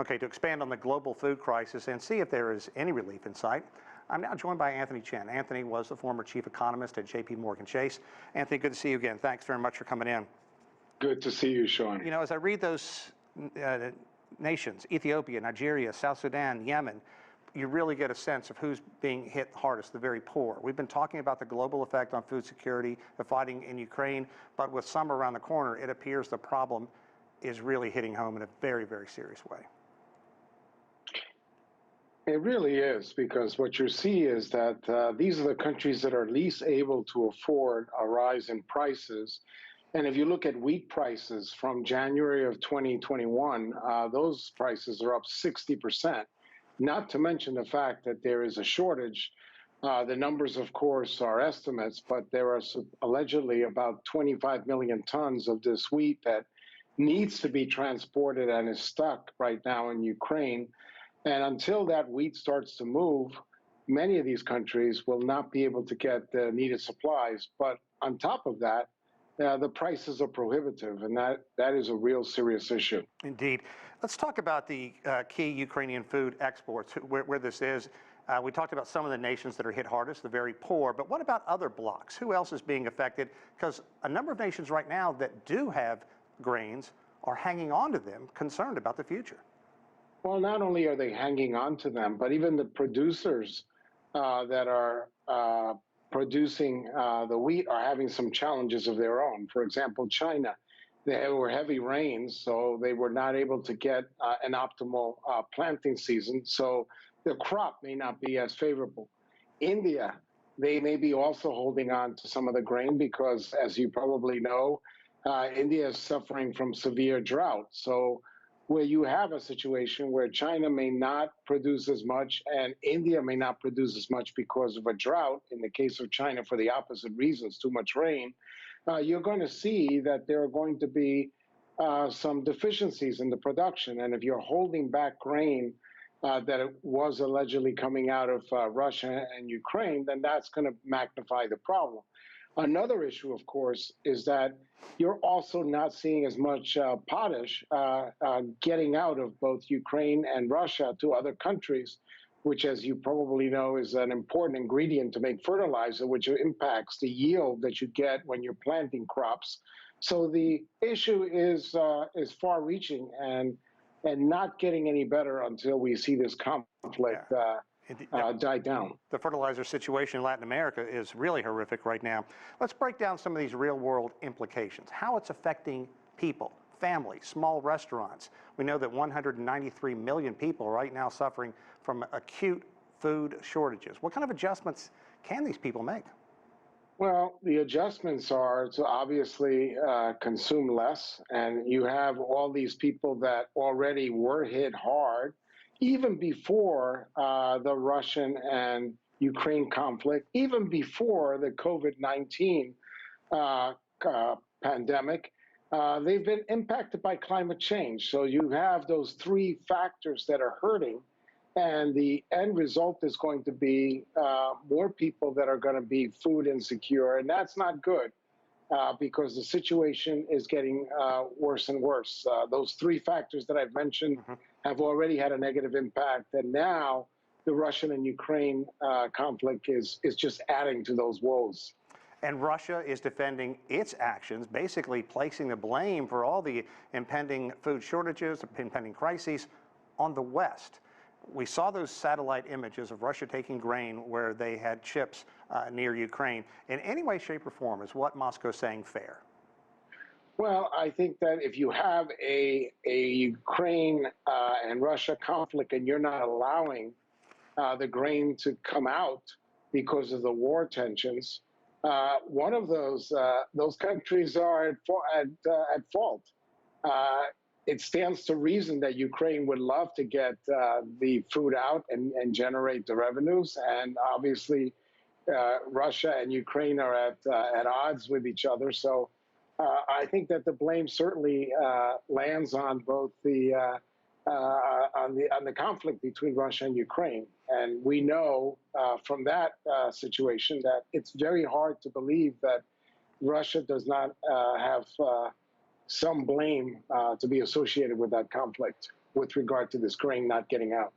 Okay, to expand on the global food crisis and see if there is any relief in sight, I'm now joined by Anthony Chen. Anthony was the former chief economist at JPMorgan Chase. Anthony, good to see you again. Thanks very much for coming in. Good to see you, Sean. You know, as I read those nations, Ethiopia, Nigeria, South Sudan, Yemen, you really get a sense of who's being hit hardest, the very poor. We've been talking about the global effect on food security, the fighting in Ukraine, but with summer around the corner, it appears the problem is really hitting home in a very, very serious way. It really is, because what you see is that these are the countries that are least able to afford a rise in prices. And if you look at wheat prices from January of 2021, those prices are up 60%, not to mention the fact that there is a shortage. The numbers, of course, are estimates, but there are allegedly about 25 million tons of this wheat that needs to be transported and is stuck right now in Ukraine. And until that wheat starts to move, many of these countries will not be able to get the needed supplies. But on top of that, the prices are prohibitive, and that is a real serious issue. Indeed. Let's talk about the key Ukrainian food exports, where this is. We talked about some of the nations that are hit hardest, the very poor, but what about other blocs? Who else is being affected? Because a number of nations right now that do have grains are hanging on to them, concerned about the future. Well, not only are they hanging on to them, but even the producers that are producing the wheat are having some challenges of their own. For example, China, there were heavy rains, so they were not able to get an optimal planting season, so the crop may not be as favorable. India, they may be also holding on to some of the grain because, as you probably know, India is suffering from severe drought. So where you have a situation where China may not produce as much and India may not produce as much because of a drought, in the case of China for the opposite reasons, too much rain, you're going to see that there are going to be some deficiencies in the production. And if you're holding back grain that it was allegedly coming out of Russia and Ukraine, then that's going to magnify the problem. Another issue, of course, is that you're also not seeing as much potash getting out of both Ukraine and Russia to other countries, which, as you probably know, is an important ingredient to make fertilizer, which impacts the yield that you get when you're planting crops. So the issue is far-reaching and not getting any better until we see this conflict die down. The fertilizer situation in Latin America is really horrific right now. Let's break down some of these real-world implications, how it's affecting people, families, small restaurants. We know that 193 million people are right now suffering from acute food shortages. What kind of adjustments can these people make? Well, the adjustments are to obviously consume less, and you have all these people that already were hit hard even before the Russian and Ukraine conflict, even before the COVID-19 pandemic. They've been impacted by climate change. So you have those three factors that are hurting, and the end result is going to be more people that are going to be food insecure, and that's not good. Because the situation is getting worse and worse. Those three factors that I've mentioned have already had a negative impact, and now the Russian and Ukraine conflict is just adding to those woes. And Russia is defending its actions, basically placing the blame for all the impending food shortages, impending crises on the West. We saw those satellite images of Russia taking grain where they had ships near Ukraine. In any way, shape, or form, is what Moscow is saying fair? Well, I think that if you have a Ukraine and Russia conflict and you're not allowing the grain to come out because of the war tensions, one of those countries are at fault. It stands to reason that Ukraine would love to get the food out and generate the revenues, and obviously Russia and Ukraine are at odds with each other. So I think that the blame certainly lands on both on the conflict between Russia and Ukraine, and we know from that situation that it's very hard to believe that Russia does not have some blame to be associated with that conflict. with regard to this grain not getting out.